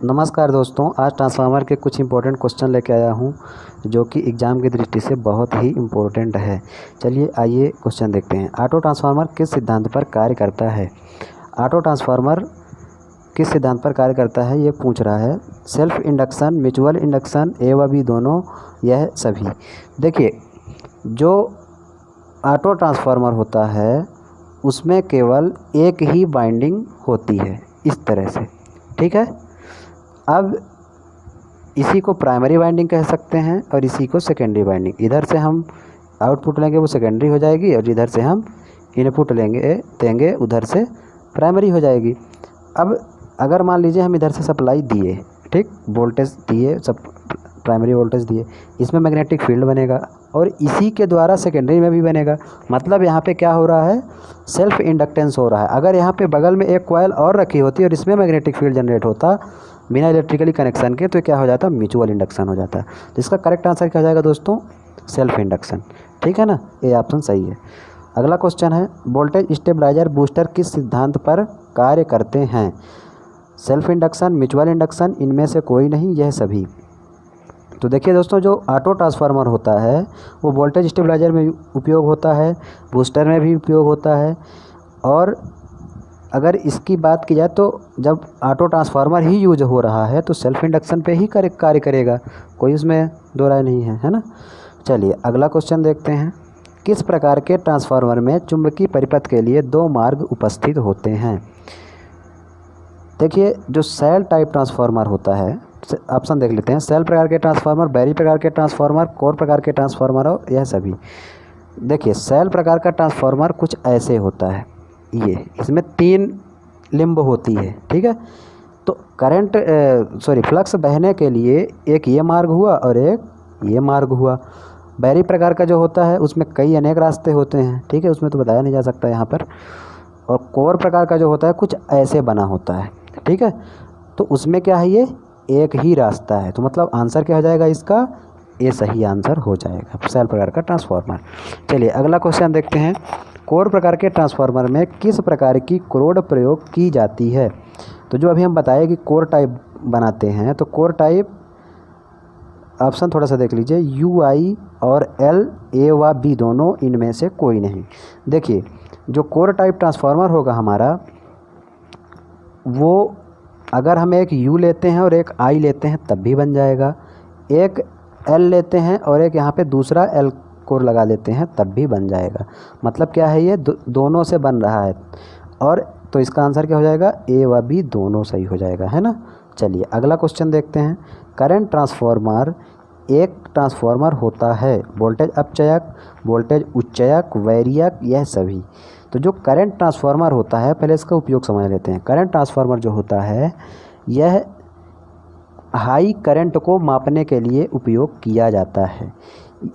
नमस्कार दोस्तों, आज ट्रांसफार्मर के कुछ इंपॉर्टेंट क्वेश्चन लेके आया हूँ जो कि एग्ज़ाम की दृष्टि से बहुत ही इम्पोर्टेंट है। चलिए आइए क्वेश्चन देखते हैं। ऑटो ट्रांसफार्मर किस सिद्धांत पर कार्य करता है? ऑटो ट्रांसफार्मर किस सिद्धांत पर कार्य करता है ये पूछ रहा है। सेल्फ इंडक्शन, म्यूचुअल इंडक्शन, ए व बी दोनों, यह सभी। देखिए, जो ऑटो ट्रांसफार्मर होता है उसमें केवल एक ही वाइंडिंग होती है, इस तरह से, ठीक है। अब इसी को प्राइमरी वाइंडिंग कह सकते हैं और इसी को सेकेंडरी वाइंडिंग। इधर से हम आउटपुट लेंगे वो सेकेंडरी हो जाएगी और इधर से हम इनपुट देंगे उधर से प्राइमरी हो जाएगी। अब अगर मान लीजिए हम इधर से सप्लाई दिए, ठीक, वोल्टेज दिए, सब प्राइमरी वोल्टेज दिए, इसमें मैग्नेटिक फील्ड बनेगा और इसी के द्वारा सेकेंडरी में भी बनेगा। मतलब यहाँ पे क्या हो रहा है, सेल्फ इंडक्टेंस हो रहा है। अगर यहाँ पे बगल में एक कॉइल और रखी होती और इसमें मैग्नेटिक फील्ड जनरेट होता बिना इलेक्ट्रिकली कनेक्शन के, तो क्या हो जाता, म्यूचुअल इंडक्शन हो जाता। तो इसका करेक्ट आंसर क्या हो जाएगा दोस्तों, सेल्फ इंडक्शन, ठीक है ना, ये ऑप्शन सही है। अगला क्वेश्चन है, वोल्टेज स्टेबलाइजर बूस्टर किस सिद्धांत पर कार्य करते हैं? सेल्फ इंडक्शन, म्यूचुअल इंडक्शन, इनमें से कोई नहीं, यह सभी। तो देखिए दोस्तों, जो ऑटो ट्रांसफार्मर होता है वो वोल्टेज स्टेबलाइजर में उपयोग होता है, बूस्टर में भी उपयोग होता है। और अगर इसकी बात की जाए तो जब ऑटो ट्रांसफार्मर ही यूज हो रहा है तो सेल्फ इंडक्शन पे ही कार्य करेगा, कोई उसमें दो राय नहीं है, है ना। चलिए अगला क्वेश्चन देखते हैं। किस प्रकार के ट्रांसफार्मर में चुंबकीय परिपथ के लिए दो मार्ग उपस्थित होते हैं? देखिए, जो सेल टाइप ट्रांसफार्मर होता है, ऑप्शन देख लेते हैं। सेल प्रकार के ट्रांसफार्मर, बैरी प्रकार के ट्रांसफार्मर, कोर प्रकार के ट्रांसफार्मर और यह सभी। देखिए, सेल प्रकार का ट्रांसफार्मर कुछ ऐसे होता है, ये इसमें 3 लिंब होती है, ठीक है। तो फ्लक्स बहने के लिए एक ये मार्ग हुआ और एक ये मार्ग हुआ। बैरी प्रकार का जो होता है उसमें कई अनेक रास्ते होते हैं, ठीक है, उसमें तो बताया नहीं जा सकता यहाँ पर। और कोर प्रकार का जो होता है कुछ ऐसे बना होता है, ठीक है। तो उसमें क्या है, ये एक ही रास्ता है। तो मतलब आंसर क्या हो जाएगा इसका, ये सही आंसर हो जाएगा, सेल प्रकार का ट्रांसफार्मर। चलिए अगला क्वेश्चन देखते हैं। कोर प्रकार के ट्रांसफार्मर में किस प्रकार की क्रोड प्रयोग की जाती है? तो जो अभी हम बताए कि कोर टाइप बनाते हैं, तो कोर टाइप ऑप्शन थोड़ा सा देख लीजिए, यू आई और एल, ए व बी दोनों, इनमें से कोई नहीं। देखिए, जो कोर टाइप ट्रांसफार्मर होगा हमारा, वो अगर हम एक यू लेते हैं और एक आई लेते हैं तब भी बन जाएगा, एक एल लेते हैं और एक यहाँ पे दूसरा एल कोर लगा देते हैं तब भी बन जाएगा। मतलब क्या है, ये दोनों से बन रहा है। और तो इसका आंसर क्या हो जाएगा, ए व बी दोनों सही हो जाएगा, है ना। चलिए अगला क्वेश्चन देखते हैं। करंट ट्रांसफार्मर एक ट्रांसफार्मर होता है, वोल्टेज अपचयक, वोल्टेज उच्चयक, वैरियक, यह सभी। तो जो करंट ट्रांसफार्मर होता है, पहले इसका उपयोग समझ लेते हैं। करंट ट्रांसफार्मर जो होता है, यह हाई करंट को मापने के लिए उपयोग किया जाता है।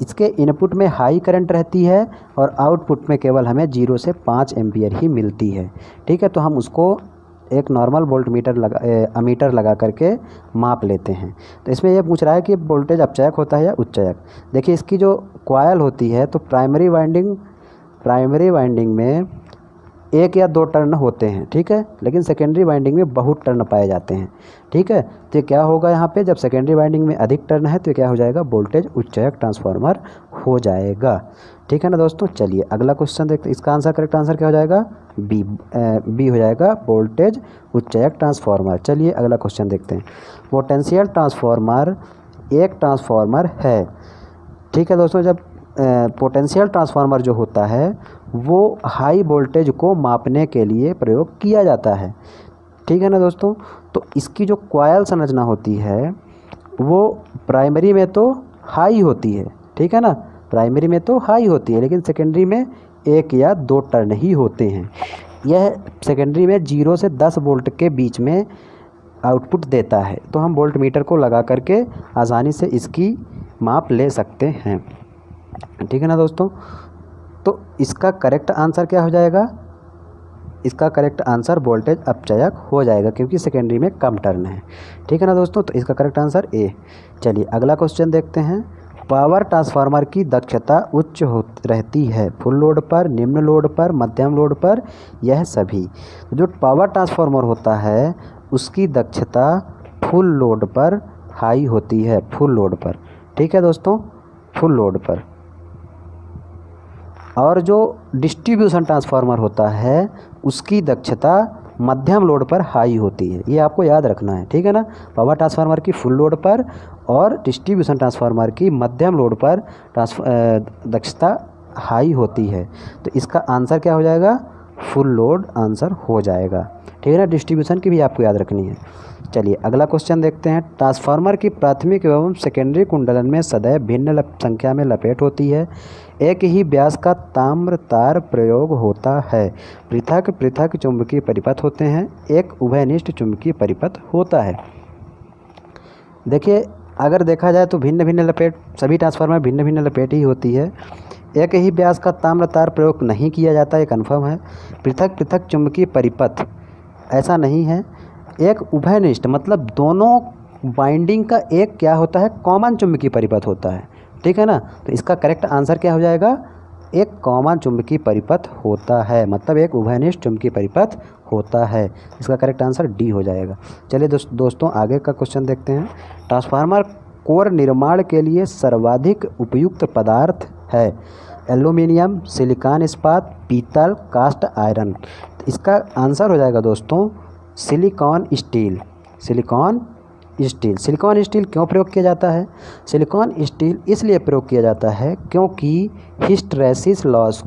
इसके इनपुट में हाई करंट रहती है और आउटपुट में केवल हमें 0 से 5 एम्पियर ही मिलती है, ठीक है। तो हम उसको एक नॉर्मल अमीटर लगा करके माप लेते हैं। तो इसमें यह पूछ रहा है कि वोल्टेज अपचयक होता है या उच्चयक। देखिए, इसकी जो कॉइल होती है, तो प्राइमरी वाइंडिंग में 1 या 2 टर्न होते हैं, ठीक है, लेकिन सेकेंडरी वाइंडिंग में बहुत टर्न पाए जाते हैं, ठीक है। तो क्या होगा यहाँ पे, जब सेकेंडरी वाइंडिंग में अधिक टर्न है तो क्या हो जाएगा, वोल्टेज उच्चयक ट्रांसफार्मर हो जाएगा, ठीक है ना दोस्तों। चलिए अगला क्वेश्चन देखते हैं। इसका आंसर, करेक्ट आंसर क्या हो जाएगा, बी हो जाएगा, वोल्टेज उच्चयक ट्रांसफार्मर। चलिए अगला क्वेश्चन देखते हैं। पोटेंशियल ट्रांसफार्मर एक ट्रांसफार्मर है, ठीक है दोस्तों। जब पोटेंशियल ट्रांसफार्मर जो होता है वो हाई वोल्टेज को मापने के लिए प्रयोग किया जाता है, ठीक है ना दोस्तों। तो इसकी जो कॉइल संरचना होती है वो प्राइमरी में तो हाई होती है, ठीक है ना, प्राइमरी में तो हाई होती है, लेकिन सेकेंडरी में 1 या 2 टर्न ही होते हैं। यह सेकेंडरी में 0 से 10 वोल्ट के बीच में आउटपुट देता है। तो हम वोल्ट मीटर को लगा करके आसानी से इसकी माप ले सकते हैं, ठीक है ना दोस्तों। तो इसका करेक्ट आंसर क्या हो जाएगा, इसका करेक्ट आंसर वोल्टेज अपचयक हो जाएगा, क्योंकि सेकेंडरी में कम टर्न है, ठीक है ना दोस्तों। तो इसका करेक्ट आंसर ए। चलिए अगला क्वेश्चन देखते हैं। पावर ट्रांसफार्मर की दक्षता उच्च रहती है, फुल लोड पर, निम्न लोड पर, मध्यम लोड पर, यह सभी। जो पावर ट्रांसफार्मर होता है उसकी दक्षता फुल लोड पर हाई होती है, फुल लोड पर। ठीक है दोस्तों, फुल लोड पर। और जो डिस्ट्रीब्यूशन ट्रांसफार्मर होता है उसकी दक्षता मध्यम लोड पर हाई होती है, ये आपको याद रखना है। ठीक है ना, पावर ट्रांसफार्मर की फुल लोड पर और डिस्ट्रीब्यूशन ट्रांसफार्मर की मध्यम लोड पर दक्षता हाई होती है। तो इसका आंसर क्या हो जाएगा, फुल लोड आंसर हो जाएगा। ठीक है ना, डिस्ट्रीब्यूशन की भी आपको याद रखनी है। चलिए अगला क्वेश्चन देखते हैं। ट्रांसफार्मर की प्राथमिक एवं सेकेंडरी कुंडलन में सदैव भिन्न संख्या में लपेट होती है। एक ही व्यास का ताम्र तार प्रयोग होता है। पृथक पृथक चुंबकीय परिपथ होते हैं। एक उभयनिष्ठ चुंबकीय परिपथ होता है। देखिए अगर देखा जाए तो भिन्न भिन्न लपेट, सभी ट्रांसफार्मर भिन्न भिन्न लपेट ही होती है। एक ही व्यास का ताम्र तार प्रयोग नहीं किया जाता, ये कन्फर्म है। पृथक पृथक चुंबकीय परिपथ ऐसा नहीं है। एक उभयनिष्ठ मतलब दोनों बाइंडिंग का एक क्या होता है, कॉमन चुंबकीय परिपथ होता है। ठीक है ना, तो इसका करेक्ट आंसर क्या हो जाएगा, एक कॉमन चुंबकीय परिपथ होता है, मतलब एक उभयनिष्ठ चुंबकीय परिपथ होता है। इसका करेक्ट आंसर डी हो जाएगा। चलिए दोस्तों आगे का क्वेश्चन देखते हैं। ट्रांसफार्मर कोर निर्माण के लिए सर्वाधिक उपयुक्त पदार्थ है। एल्यूमिनियम, सिलिकॉन इस्पात, पीतल, कास्ट आयरन। इसका आंसर हो जाएगा दोस्तों silicon steel. Silicon steel. Silicon steel क्यों प्रयोग किया जाता है, सिलिकॉन स्टील इसलिए प्रयोग किया जाता है क्योंकि हिस्टैरिसीस लॉस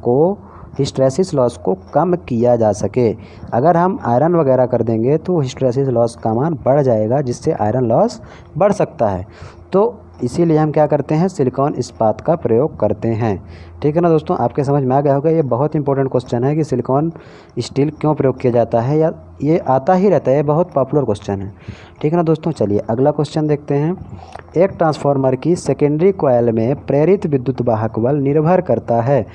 को कम किया जा सके। अगर हम आयरन वगैरह कर देंगे तो हिस्टैरिसीस लॉस का मान बढ़ जाएगा, जिससे आयरन लॉस बढ़ सकता है। तो इसीलिए हम क्या करते हैं, सिलिकॉन इस्पात का प्रयोग करते हैं। ठीक है ना दोस्तों, आपके समझ में आ गया होगा। ये बहुत इंपॉर्टेंट क्वेश्चन है कि सिलिकॉन स्टील क्यों प्रयोग किया जाता है, या ये आता ही रहता है, ये बहुत पॉपुलर क्वेश्चन है। ठीक है ना दोस्तों, चलिए अगला क्वेश्चन देखते हैं। एक ट्रांसफार्मर की सेकेंडरी कॉइल में प्रेरित विद्युत वाहक बल निर्भर करता है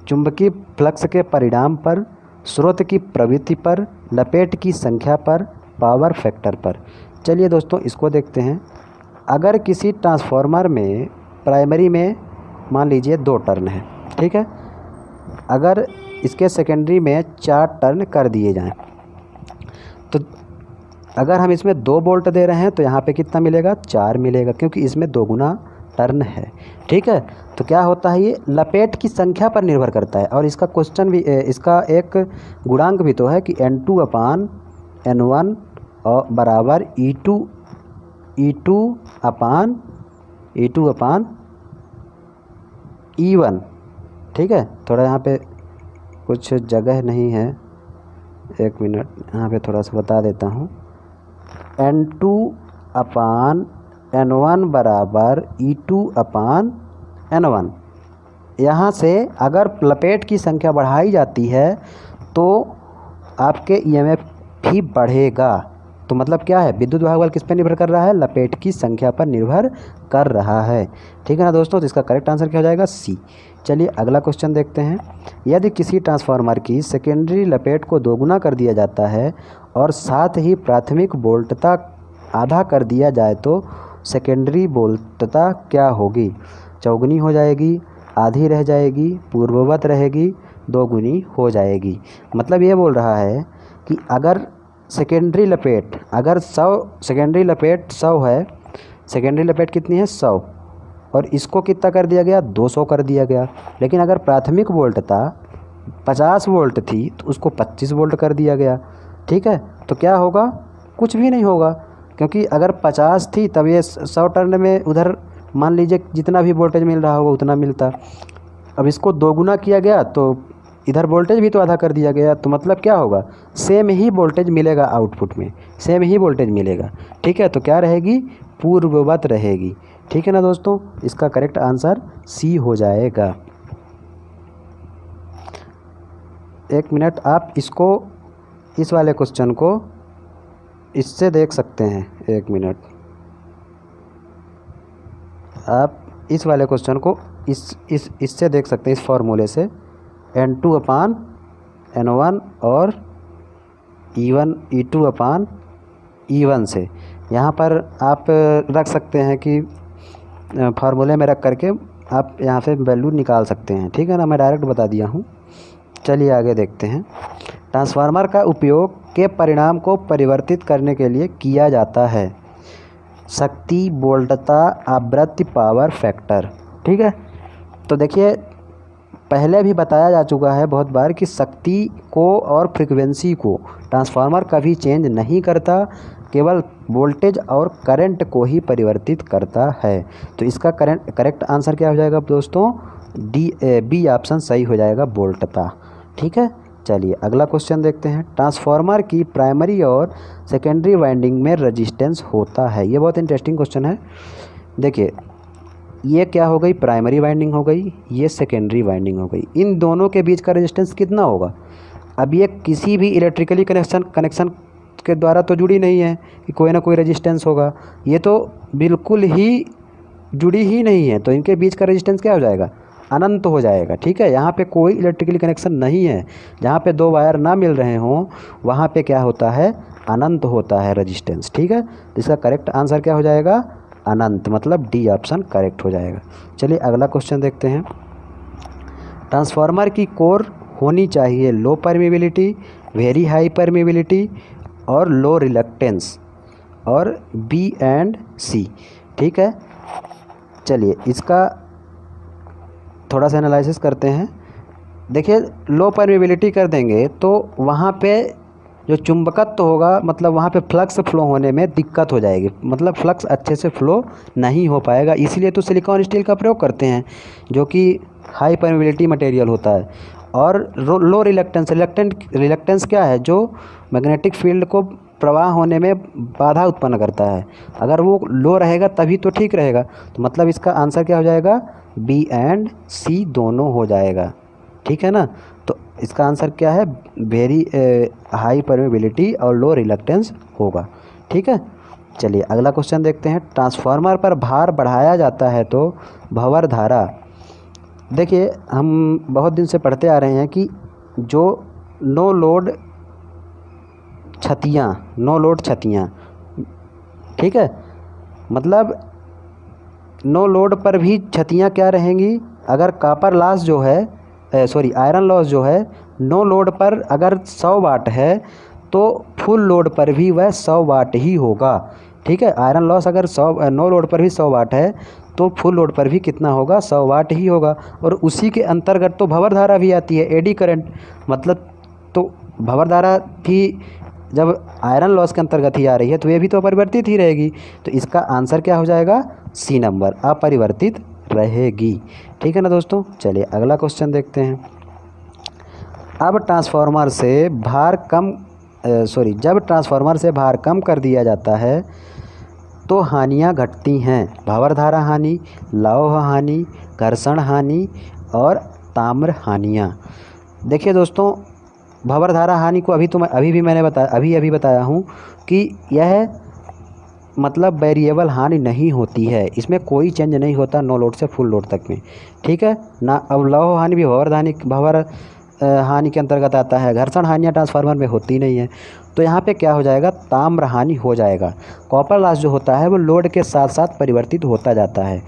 चुंबकीय फ्लक्स के परिणाम पर, स्रोत की प्रवृत्ति पर, लपेट की संख्या पर, पावर फैक्टर पर। चलिए दोस्तों इसको देखते हैं। अगर किसी ट्रांसफार्मर में प्राइमरी में मान लीजिए 2 टर्न है, ठीक है, अगर इसके सेकेंडरी में 4 टर्न कर दिए जाएं, तो अगर हम इसमें 2 वोल्ट दे रहे हैं तो यहाँ पे कितना मिलेगा, 4 मिलेगा, क्योंकि इसमें 2 गुना टर्न है। ठीक है, तो क्या होता है, ये लपेट की संख्या पर निर्भर करता है। और इसका क्वेश्चन भी, इसका एक गुणांक भी तो है कि N2/N1 और बराबर E2/E1। ठीक है, थोड़ा यहाँ पे कुछ जगह नहीं है, 1 मिनट यहाँ पे थोड़ा सा बता देता हूँ। N2/N1 बराबर E2/N1। यहाँ से अगर लपेट की संख्या बढ़ाई जाती है तो आपके EMF भी बढ़ेगा। तो मतलब क्या है, विद्युत वाहक बल किस पर निर्भर कर रहा है, लपेट की संख्या पर निर्भर कर रहा है। ठीक है ना दोस्तों, तो इसका करेक्ट आंसर क्या हो जाएगा, सी। चलिए अगला क्वेश्चन देखते हैं। यदि किसी ट्रांसफार्मर की सेकेंडरी लपेट को 2 गुना कर दिया जाता है और साथ ही प्राथमिक वोल्टता आधा कर दिया जाए तो सेकेंडरी वोल्टता क्या होगी, चौगुनी हो जाएगी, आधी रह जाएगी, पूर्ववत रहेगी, 2 गुनी हो जाएगी। मतलब ये बोल रहा है कि अगर सेकेंडरी लपेट, अगर 100 सेकेंडरी लपेट 100 है, सेकेंडरी लपेट कितनी है 100, और इसको कितना कर दिया गया, 200 कर दिया गया। लेकिन अगर प्राथमिक वोल्टता 50 वोल्ट थी तो उसको 25 वोल्ट कर दिया गया। ठीक है, तो क्या होगा, कुछ भी नहीं होगा, क्योंकि अगर 50 थी तब ये 100 टर्न में उधर मान लीजिए जितना भी वोल्टेज मिल रहा होगा उतना मिलता। अब इसको 2 गुना किया गया तो इधर वोल्टेज भी तो आधा कर दिया गया, तो मतलब क्या होगा, सेम ही वोल्टेज मिलेगा आउटपुट में, सेम ही वोल्टेज मिलेगा। ठीक है, तो क्या रहेगी, पूर्ववत रहेगी। ठीक है ना दोस्तों, इसका करेक्ट आंसर सी हो जाएगा। 1 मिनट, आप इसको, इस वाले क्वेश्चन को इससे देख सकते हैं। 1 मिनट, आप इस वाले क्वेश्चन को इससे देख सकते हैं, इस फॉर्मूले से, N2/N1 और E2/E1 से। यहाँ पर आप रख सकते हैं कि फार्मूले में रख करके आप यहाँ से वैल्यू निकाल सकते हैं। ठीक है ना, मैं डायरेक्ट बता दिया हूँ। चलिए आगे देखते हैं। ट्रांसफार्मर का उपयोग के परिणाम को परिवर्तित करने के लिए किया जाता है। शक्ति, वोल्टता, आवृत्ति, पावर फैक्टर। ठीक है, तो देखिए पहले भी बताया जा चुका है बहुत बार कि शक्ति को और फ्रीक्वेंसी को ट्रांसफार्मर कभी चेंज नहीं करता, केवल वोल्टेज और करंट को ही परिवर्तित करता है। तो इसका करेक्ट आंसर क्या हो जाएगा दोस्तों? बी ऑप्शन सही हो जाएगा, वोल्टता। ठीक है, चलिए अगला क्वेश्चन देखते हैं। ट्रांसफार्मर की प्राइमरी और सेकेंडरी वाइंडिंग में रेजिस्टेंस होता है। ये बहुत इंटरेस्टिंग क्वेश्चन है। देखिए ये क्या हो गई? प्राइमरी वाइंडिंग हो गई, ये सेकेंडरी वाइंडिंग हो गई। इन दोनों के बीच का रेजिस्टेंस कितना होगा? अब ये किसी भी इलेक्ट्रिकली कनेक्शन के द्वारा तो जुड़ी नहीं है कि कोई ना कोई रेजिस्टेंस होगा, ये तो बिल्कुल ही जुड़ी ही नहीं है, तो इनके बीच का रेजिस्टेंस क्या हो जाएगा? अनंत हो जाएगा। ठीक है, यहाँ पे कोई इलेक्ट्रिकली कनेक्शन नहीं है, जहाँ पे दो वायर ना मिल रहे हों वहाँ पे क्या होता है? अनंत होता है रेजिस्टेंस। ठीक है, तो इसका करेक्ट आंसर क्या हो जाएगा? अनंत, मतलब डी ऑप्शन करेक्ट हो जाएगा। चलिए अगला क्वेश्चन देखते हैं। ट्रांसफार्मर की कोर होनी चाहिए low permeability, very high permeability और लो रिलक्टेंस, और बी एंड सी। ठीक है, चलिए इसका थोड़ा सा एनालिसिस करते हैं। देखिए लो परमेबिलिटी कर देंगे तो वहाँ पे जो चुंबकत्व होगा, मतलब वहाँ पे फ्लक्स फ्लो होने में दिक्कत हो जाएगी, मतलब फ्लक्स अच्छे से फ्लो नहीं हो पाएगा। इसीलिए तो सिलिकॉन स्टील का प्रयोग करते हैं जो कि हाई परमेबिलिटी मटेरियल होता है। और लो रिलक्टेंस क्या है? जो मैग्नेटिक फील्ड को प्रवाह होने में बाधा उत्पन्न करता है। अगर वो लो रहेगा तभी तो ठीक रहेगा। तो मतलब इसका आंसर क्या हो जाएगा? बी एंड सी दोनों हो जाएगा। ठीक है ना, तो इसका आंसर क्या है? वेरी हाई परमेबिलिटी और लो रिलक्टेंस होगा। ठीक है, चलिए अगला क्वेश्चन देखते हैं। ट्रांसफार्मर पर भार बढ़ाया जाता है तो भंवर धारा। देखिए हम बहुत दिन से पढ़ते आ रहे हैं कि जो नो लोड छतियाँ, ठीक है, मतलब नो लोड पर भी छतियाँ क्या रहेंगी? अगर कॉपर लॉस जो है आयरन लॉस जो है नो लोड पर अगर 100 वाट है तो फुल लोड पर भी वह 100 वाट ही होगा। ठीक है, आयरन लॉस अगर नो लोड पर भी 100 वाट है तो फुल लोड पर भी कितना होगा? 100 वाट ही होगा। और उसी के अंतर्गत तो भंवर धारा भी आती है, एडी करंट। मतलब तो भंवर धारा थी जब आयरन लॉस के अंतर्गत ही आ रही है तो ये भी तो अपरिवर्तित ही रहेगी। तो इसका आंसर क्या हो जाएगा? सी नंबर, अपरिवर्तित रहेगी। ठीक है ना दोस्तों, चलिए अगला क्वेश्चन देखते हैं। जब ट्रांसफार्मर से भार कम कर दिया जाता है तो हानियाँ घटती हैं। भंवर धारा हानि, लौह हानि, घर्षण हानि और ताम्र हानियाँ। देखिए दोस्तों भंवर धारा हानि को अभी बताया हूँ कि यह मतलब वेरिएबल हानि नहीं होती है, इसमें कोई चेंज नहीं होता नो लोड से फुल लोड तक में। ठीक है ना। अब लौह हानि भी भंवर हानि के अंतर्गत आता है। घर्षण हानियाँ ट्रांसफार्मर में होती नहीं है, तो यहाँ पे क्या हो जाएगा? ताम्र हानि हो जाएगा। कॉपर लॉस जो होता है वो लोड के साथ साथ परिवर्तित होता जाता है।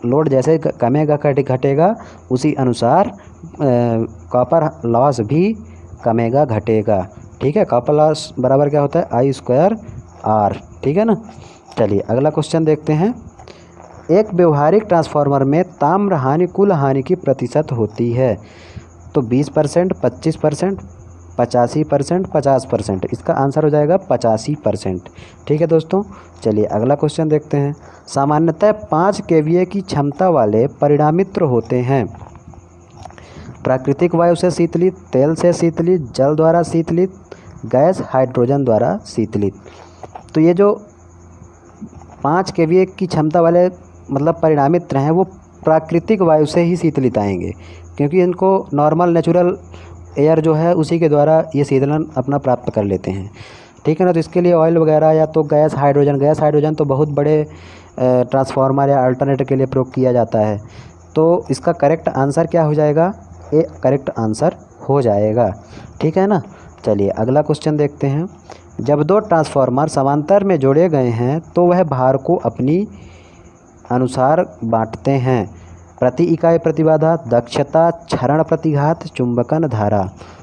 लोड जैसे कमेगा घटेगा उसी अनुसार कॉपर लॉस भी कमेगा घटेगा। ठीक है, कॉपर लॉस बराबर क्या होता है? I²R। ठीक है ना, चलिए अगला क्वेश्चन देखते हैं। एक व्यवहारिक ट्रांसफार्मर में ताम्र हानि कुल हानि की प्रतिशत होती है तो 20%, 25%, 85%, 50%। इसका आंसर हो जाएगा 85%। ठीक है दोस्तों, चलिए अगला क्वेश्चन देखते हैं। सामान्यतः 5 kVA की क्षमता वाले परिणामित्र होते हैं। प्राकृतिक वायु से शीतलित, तेल से शीतलित, जल द्वारा शीतलित, गैस हाइड्रोजन द्वारा शीतलित। तो ये जो 5 kVA की क्षमता वाले मतलब परिणामित्र हैं वो प्राकृतिक वायु से ही शीतलित आएंगे, क्योंकि इनको नॉर्मल नेचुरल एयर जो है उसी के द्वारा ये शीतलन अपना प्राप्त कर लेते हैं। ठीक है ना, तो इसके लिए ऑयल वगैरह या तो गैस हाइड्रोजन तो बहुत बड़े ट्रांसफार्मर या अल्टरनेटर के लिए प्रयोग किया जाता है। तो इसका करेक्ट आंसर क्या हो जाएगा? ए करेक्ट आंसर हो जाएगा। ठीक है ना, चलिए अगला क्वेश्चन देखते हैं। जब दो ट्रांसफार्मर समांतर में जोड़े गए हैं तो वह भार को अपनी अनुसार बांटते हैं। प्रति इकाई प्रतिबाधा, दक्षता, क्षरण प्रतिघात, चुंबकन धारा।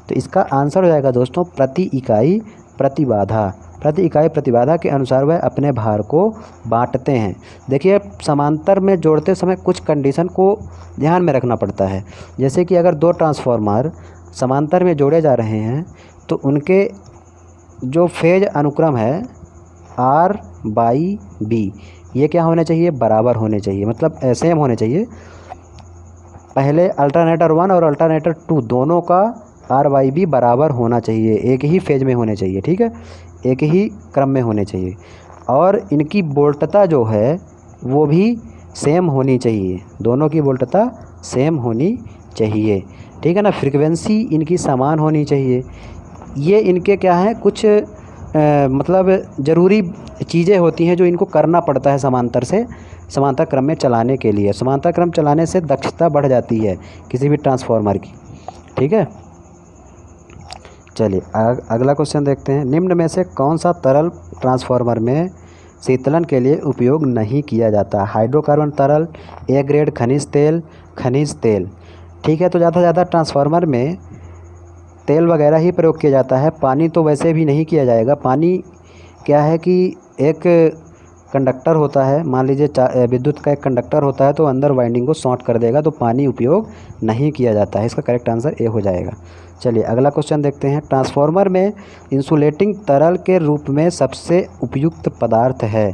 तो इसका आंसर हो जाएगा दोस्तों प्रति इकाई प्रतिबाधा। प्रति इकाई प्रतिबाधा के अनुसार वह अपने भार को बांटते हैं। देखिए समांतर में जोड़ते समय कुछ कंडीशन को ध्यान में रखना पड़ता है। जैसे कि अगर दो ट्रांसफार्मर समांतर में जोड़े जा रहे हैं तो उनके जो फेज अनुक्रम है R/B ये क्या होने चाहिए, बराबर होने चाहिए, मतलब सेम होने चाहिए। पहले अल्टरनेटर 1 और अल्टरनेटर 2 दोनों का R/B बराबर होना चाहिए, एक ही फेज में होने चाहिए, ठीक है, एक ही क्रम में होने चाहिए। और इनकी वोल्टता जो है वो भी सेम होनी चाहिए, दोनों की वोल्टता सेम होनी चाहिए, ठीक है ना। फ्रीक्वेंसी इनकी समान होनी चाहिए। ये इनके क्या हैं, कुछ मतलब ज़रूरी चीज़ें होती हैं जो इनको करना पड़ता है समांतर क्रम में चलाने के लिए। समांतर क्रम चलाने से दक्षता बढ़ जाती है किसी भी ट्रांसफार्मर की, ठीक है। चलिए अगला क्वेश्चन देखते हैं। निम्न में से कौन सा तरल ट्रांसफार्मर में शीतलन के लिए उपयोग नहीं किया जाता? हाइड्रोकार्बन तरल, ए ग्रेड खनिज तेल, ठीक है। तो ज़्यादा से ज़्यादा ट्रांसफार्मर में तेल वगैरह ही प्रयोग किया जाता है, पानी तो वैसे भी नहीं किया जाएगा। पानी क्या है कि एक कंडक्टर होता है, मान लीजिए विद्युत का एक कंडक्टर होता है तो अंदर वाइंडिंग को शॉर्ट कर देगा, तो पानी उपयोग नहीं किया जाता है। इसका करेक्ट आंसर ए हो जाएगा। चलिए अगला क्वेश्चन देखते हैं। ट्रांसफार्मर में इंसुलेटिंग तरल के रूप में सबसे उपयुक्त पदार्थ है?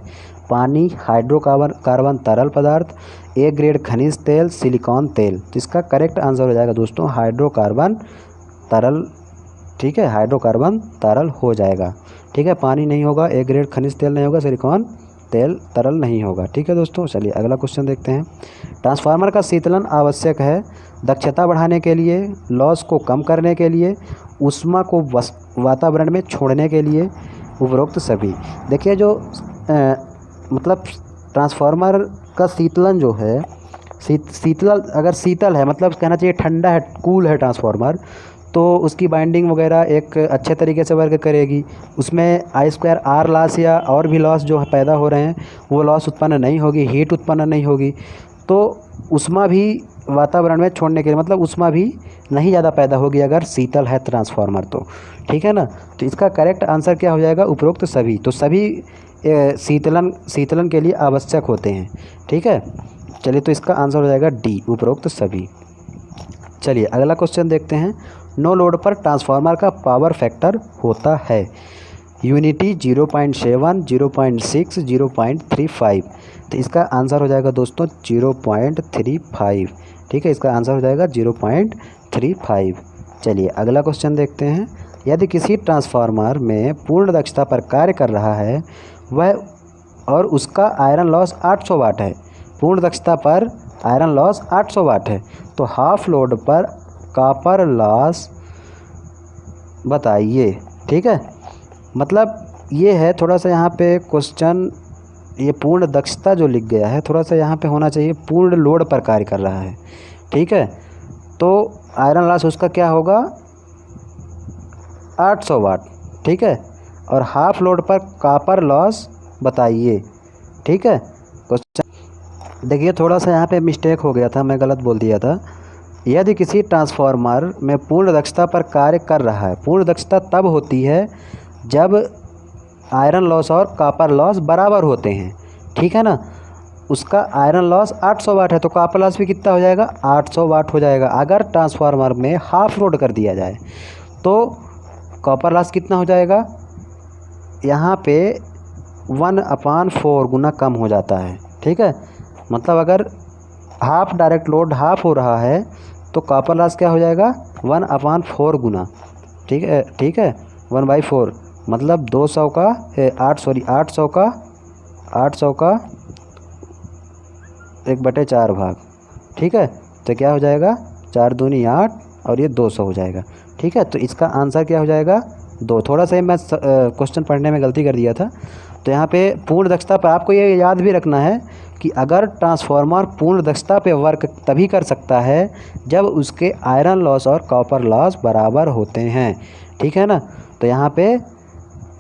पानी, हाइड्रोकार्बन तरल पदार्थ, ए ग्रेड खनिज तेल, सिलिकॉन तेल। तो इसका करेक्ट आंसर हो जाएगा दोस्तों हाइड्रोकार्बन तरल, ठीक है, हाइड्रोकार्बन तरल हो जाएगा, ठीक है। पानी नहीं होगा, ए ग्रेड खनिज तेल नहीं होगा, सिलिकॉन तेल तरल नहीं होगा, ठीक है दोस्तों। चलिए अगला क्वेश्चन देखते हैं। ट्रांसफार्मर का शीतलन आवश्यक है दक्षता बढ़ाने के लिए, लॉस को कम करने के लिए, ऊष्मा को वातावरण में छोड़ने के लिए, उपरोक्त सभी। देखिए जो मतलब ट्रांसफार्मर का शीतलन जो है, शीतल अगर शीतल है मतलब कहना चाहिए ठंडा है, कूल है ट्रांसफार्मर, तो उसकी बाइंडिंग वगैरह एक अच्छे तरीके से वर्क करेगी। उसमें I2R लॉस या और भी लॉस जो पैदा हो रहे हैं वो लॉस उत्पन्न नहीं होगी, हीट उत्पन्न नहीं होगी। तो ऊष्मा भी वातावरण में छोड़ने के लिए, मतलब ऊष्मा भी नहीं ज़्यादा पैदा होगी अगर शीतल है ट्रांसफार्मर तो, ठीक है ना। तो इसका करेक्ट आंसर क्या हो जाएगा, उपरोक्त सभी। तो सभी शीतलन के लिए आवश्यक होते हैं, ठीक है। चलिए तो इसका आंसर हो जाएगा डी, उपरोक्त सभी। चलिए अगला क्वेश्चन देखते हैं। नो लोड पर ट्रांसफार्मर का पावर फैक्टर होता है? यूनिटी 0.7, 0.6, 0.35। तो इसका आंसर हो जाएगा दोस्तों 0.35, ठीक है। इसका आंसर हो जाएगा 0.35। चलिए अगला क्वेश्चन देखते हैं। यदि किसी ट्रांसफार्मर में पूर्ण दक्षता पर कार्य कर रहा है वह और उसका आयरन लॉस 800 वाट है, पूर्ण दक्षता पर आयरन लॉस 800 वाट है, तो हाफ लोड पर कॉपर लॉस बताइए, ठीक है। मतलब ये है थोड़ा सा यहाँ पे क्वेश्चन, ये पूर्ण दक्षता जो लिख गया है थोड़ा सा यहाँ पे होना चाहिए पूर्ण लोड पर कार्य कर रहा है, ठीक है। तो आयरन लॉस उसका क्या होगा 800 वाट, ठीक है। और हाफ लोड पर कॉपर लॉस बताइए, ठीक है। क्वेश्चन देखिए थोड़ा सा यहाँ पे मिस्टेक हो गया था, मैं गलत बोल दिया था। यदि किसी ट्रांसफार्मर में पूर्ण दक्षता पर कार्य कर रहा है, पूर्ण दक्षता तब होती है जब आयरन लॉस और कॉपर लॉस बराबर होते हैं, ठीक है ना। उसका आयरन लॉस 800 वाट है तो कॉपर लॉस भी कितना हो जाएगा 800 वाट हो जाएगा। अगर ट्रांसफार्मर में हाफ लोड कर दिया जाए तो कॉपर लॉस कितना हो जाएगा, यहाँ पे 1/4 गुना कम हो जाता है, ठीक है। मतलब अगर हाफ डायरेक्ट लोड हाफ हो रहा है तो कॉपर लॉस क्या हो जाएगा 1/4 गुना, ठीक है, ठीक है, 1/4 मतलब 200 का 800 का 1/4 भाग, ठीक है। तो क्या हो जाएगा 4 दूनी 8 और ये 200 हो जाएगा, ठीक है। तो इसका आंसर क्या हो जाएगा 2। थोड़ा सा मैं क्वेश्चन पढ़ने में गलती कर दिया था। तो यहाँ पे पूर्ण दक्षता पर आपको ये याद भी रखना है कि अगर ट्रांसफार्मर पूर्ण दक्षता पे वर्क तभी कर सकता है जब उसके आयरन लॉस और कॉपर लॉस बराबर होते हैं, ठीक है ना। तो यहाँ पे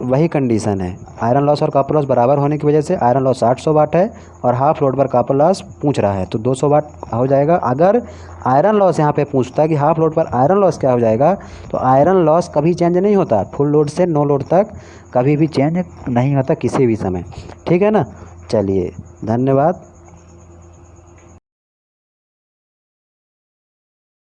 वही कंडीशन है, आयरन लॉस और कॉपर लॉस बराबर होने की वजह से आयरन लॉस 800 वाट है और हाफ लोड पर कॉपर लॉस पूछ रहा है तो 200 वाट हो जाएगा। अगर आयरन लॉस यहाँ पे पूछता है कि हाफ लोड पर आयरन लॉस क्या हो जाएगा, तो आयरन लॉस कभी चेंज नहीं होता, फुल लोड से नो लोड तक कभी भी चेंज नहीं होता किसी भी समय। ठीक है ना, चलिए धन्यवाद।